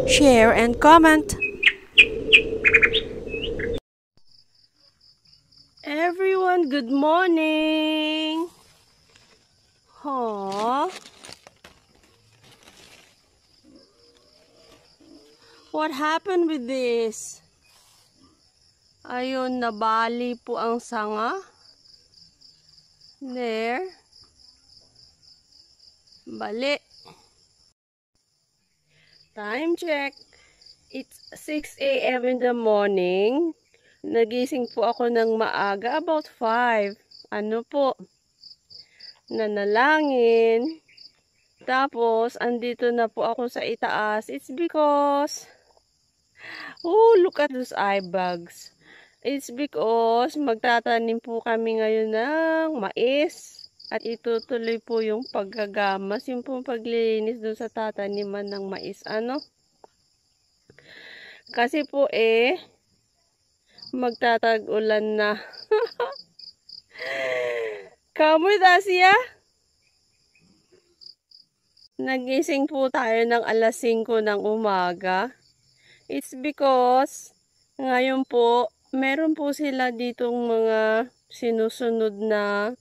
share, and comment. Everyone, good morning! Aww. What happened with this? Ayun, nabali po ang sanga. There. Bali. Time check. It's 6 a.m. in the morning. Nagising po ako ng maaga, about 5. Ano po? Nanalangin. Tapos, andito na po ako sa itaas. It's because, oh, look at those eye bags. It's because magtatanim po kami ngayon ng mais. At itutuloy po yung paggagamas, yung pong paglilinis doon sa tataniman ng mais. Ano? Kasi po magtatag-ulan na. Kamoy Dacia? Nagising po tayo ng alas 5 ng umaga. It's because ngayon po, meron po sila ditong mga sinusunod na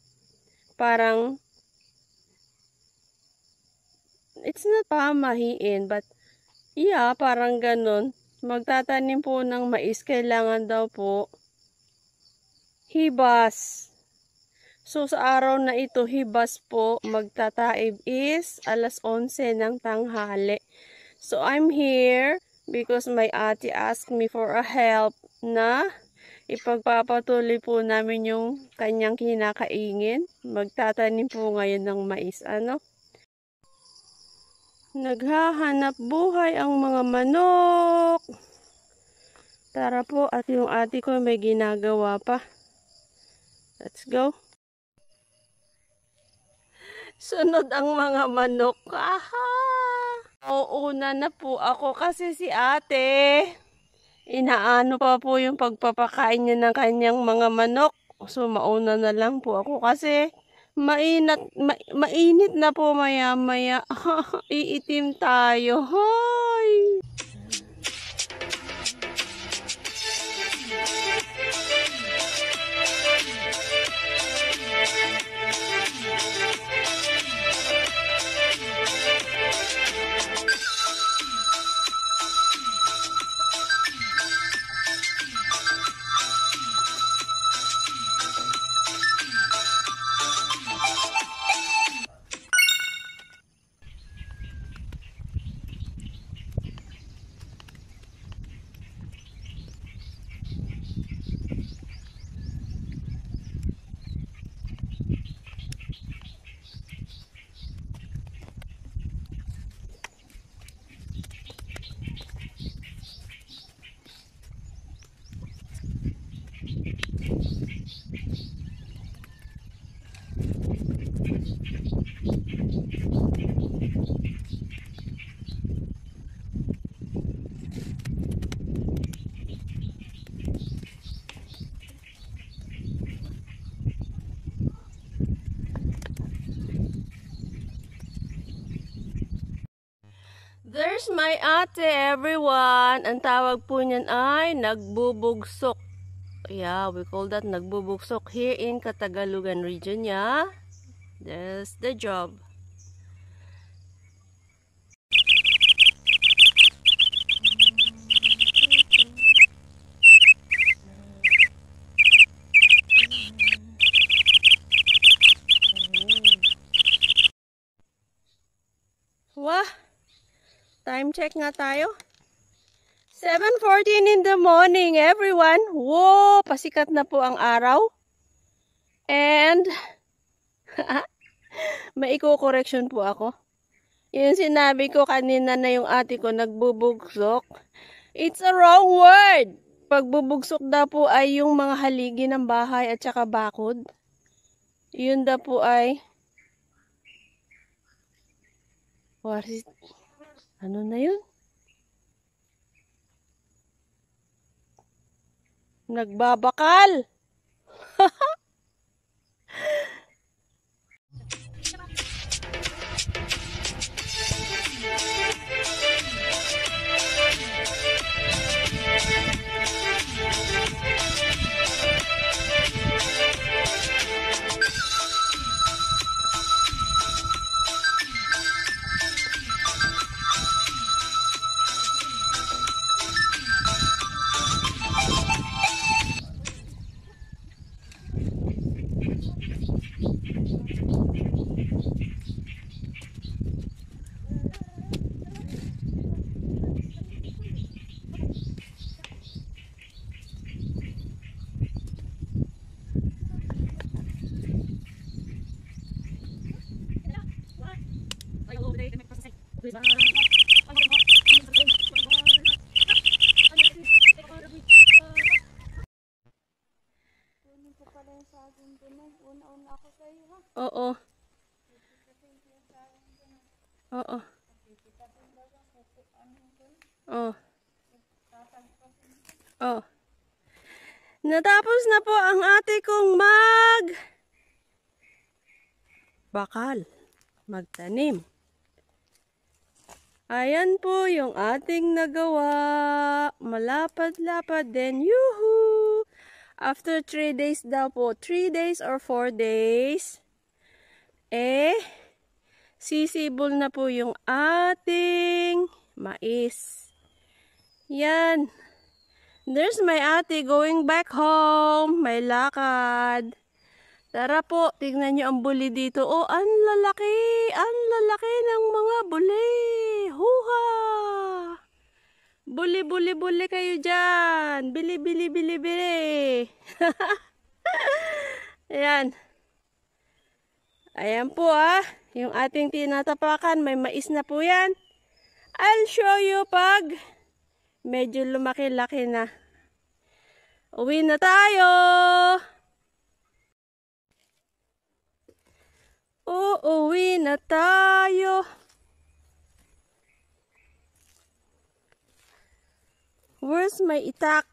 parang, it's not pamahiin, but yeah, parang ganun. Magtatanim po ng mais, kailangan daw po hibas. So sa araw na ito, hibas po, magtataib is alas 11 ng tanghali. So I'm here because my ate asked me for a help na ipagpapatuloy po namin yung kanyang kinakaingin. Magtatanim po ngayon ng mais. Ano? Naghahanap buhay ang mga manok. Tara po, at yung ate ko may ginagawa pa. Let's go. Sunod ang mga manok. Aha! Uuna na po ako kasi si ate, inaano pa po yung pagpapakain niya ng kanyang mga manok. So mauna na lang po ako kasi mainit na po maya-maya. Iitim tayo. Hoy! There's my ate, everyone. Ang tawag po niyan ay nagbubugsok. Yeah, we call that nagbubugsok here in Catagalugan region, yeah. That's the job. Wah! Time check nga tayo. 7:14 in the morning, everyone. Wow! Pasikat na po ang araw. And, may i-correction po ako. Yung sinabi ko kanina na yung ate ko nagbubugsok. It's a wrong word. Pagbubugsok daw po ay yung mga haligi ng bahay at saka bakod. Yun daw po ay, what is, ano na yun? Nagbabakal. Oo. Oh. Oh. Natapos na po ang ate kong magtanim. Ayan po yung ating nagawa. Malapad-lapad din. Yuhu! After 3 days daw po, 3 days or 4 days, sisibol na po yung ating mais. Yan. There's my ate going back home. May lakad. Tara po, tignan nyo ang buli dito. Oh, ang lalaki! Ang lalaki ng mga buli! Huha! Buli, buli, buli kayo dyan! Bili, bili, bili, bili! Ayan. Ayan po yung ating tinatapakan. May mais na po yan. I'll show you pag medyo lumaki-laki na. Uwi na tayo! Uuwi na tayo! Where's my itak?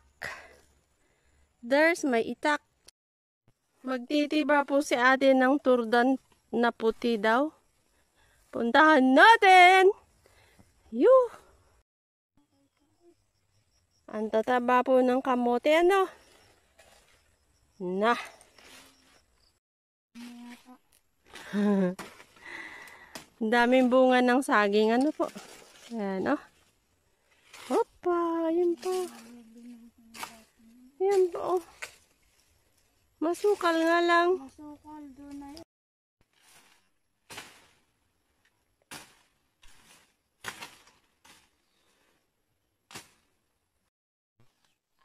There's my itak. Magtitiba po si ate ng turdan na puti daw. Puntahan natin! Yuh! Ang tataba po ng kamote, ano? Na! Daming bunga ng saging, ano po? Ayan, oh. Hopa! Ayan po. Ayan po, oh. Masukal nga lang. Masukal doon na yun.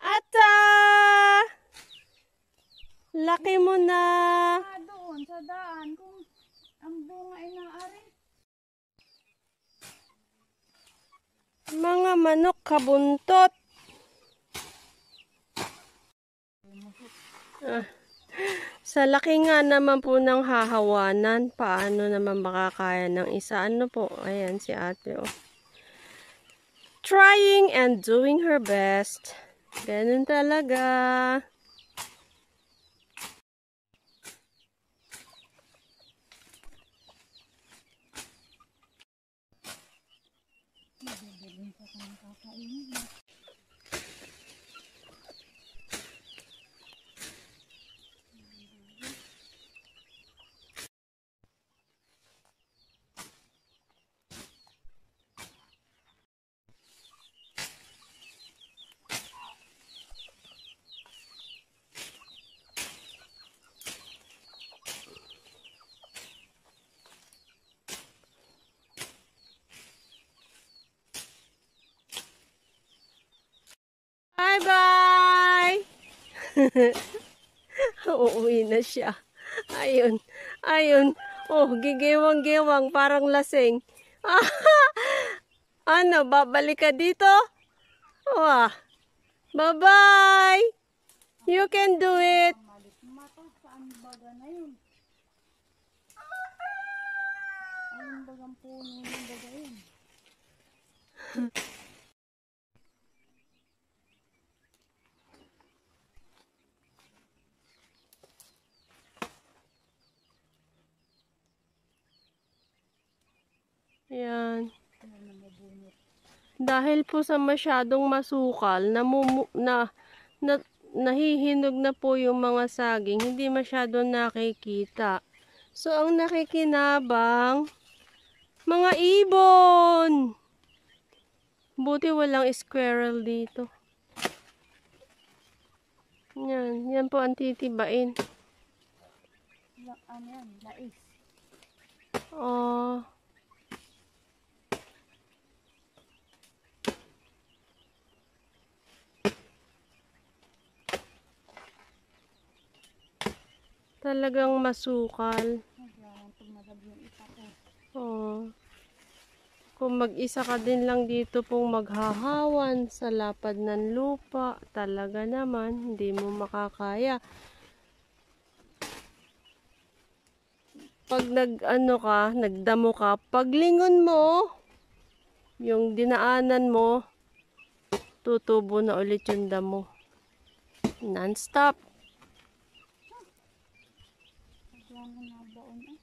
Ata! Laki mo na. Doon sa daan kung ang bunga ay naari. Mga manok kabuntot. Sa laki nga naman po ng hahawanan, paano naman makakaya ng isa? Ano po? Ayan si ate, oh. Trying and doing her best. Ganun talaga. Bye-bye! Uuwi na siya. Ayun. Ayun. Oh, gigewang-gewang. Parang lasing. Ano, babalik ka dito? Wah. Bye-bye! You can do it. Mata, saan baga na yun? Anong bagang puno yung baga yun? Yan. Dahil po sa masyadong masukal, nahihinog na po yung mga saging, hindi masyadong nakikita. So, ang nakikinabang, mga ibon! Buti walang squirrel dito. Yan, yan po ang titibain. Ano yan? Lais. Oh. Talagang masukal. Oh. Kung mag-isa ka din lang dito pong maghahawan sa lapad ng lupa, talaga naman, hindi mo makakaya. pag nagdamo ka, paglingon mo, yung dinaanan mo, tutubo na ulit yung damo. Non-stop. Biglang nabaon eh.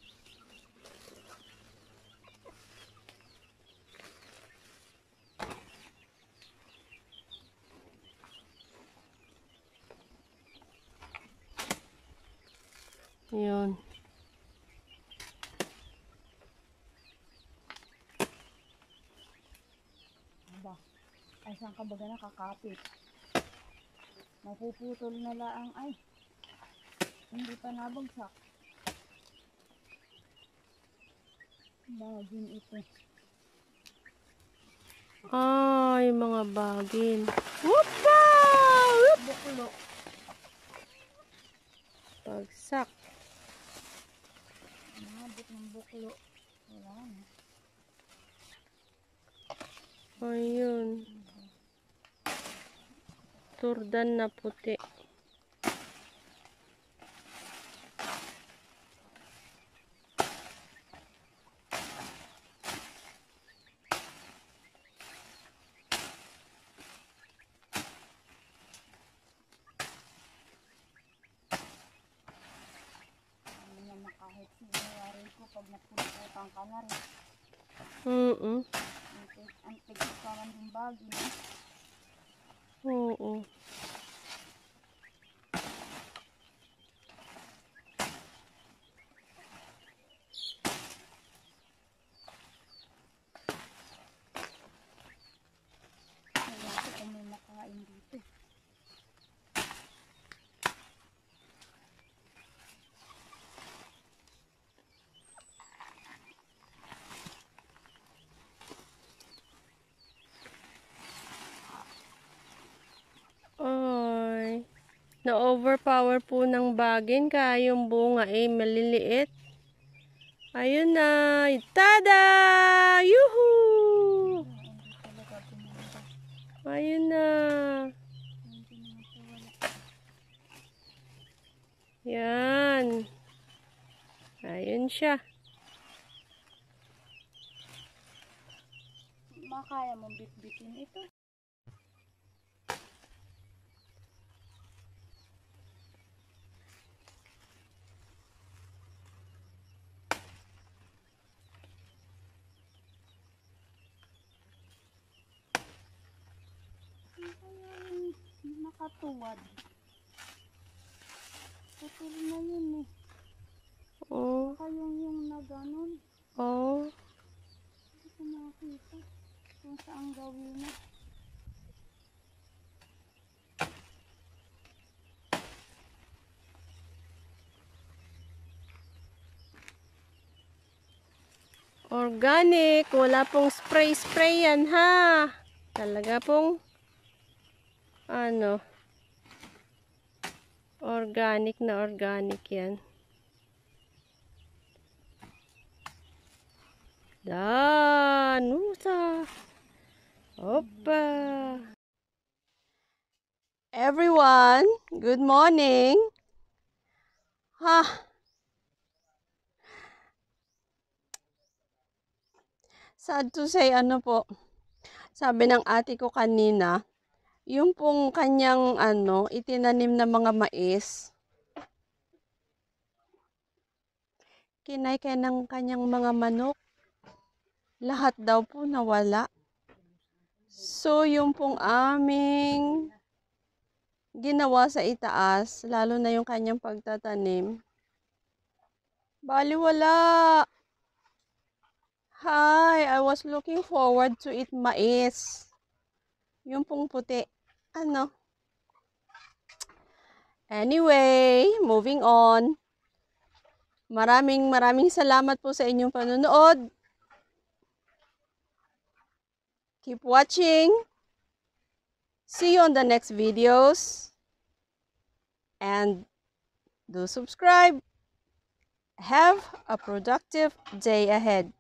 Yun. Aba, ay saan ka baga nakakapit? Mapuputol na laang ay. Hindi pa nabagsak. Bagin ito. Ay, mga bagin. Whoopa! Whoop! Buklo. Bagsak. Nabot ng buklo. Wala na. Ayun. Turdan na puti. Hindi naman kahit sinayari ko pag napulutang ka na rin. Mm. Ang tigil ka man yung bagin. Eh. Oo. Kaya ako kung may makain dito. Ay. Na-overpower po ng bagin kaya yung bunga maliliit. Ayun na. Tada! Yuhu! Hindi talaga pinunta. Ayun na. Hindi naman po wala. Yan. Ayun siya. Makaya mong bitbitin ito. Kaya yung nakatuwad. Putol na yun eh. Oh. Yung naganon. Oh. Hindi ko makakita kung saan gawin na. Organic. Wala pong spray yan ha. Talaga pong organic na organic yan. Danusa. Opa. Everyone, good morning. Sad to say, sabi ng ate ko kanina, yung pong kanyang, itinanim na mga mais, kinay ng kanyang mga manok, lahat daw po nawala. So, yung pong aming ginawa sa itaas, lalo na yung kanyang pagtatanim, baliwala. Hi, I was looking forward to eat mais. Yung pong puti. Anyway, moving on. Maraming salamat po sa inyong panonood. Keep watching. See you on the next videos. And do subscribe. Have a productive day ahead.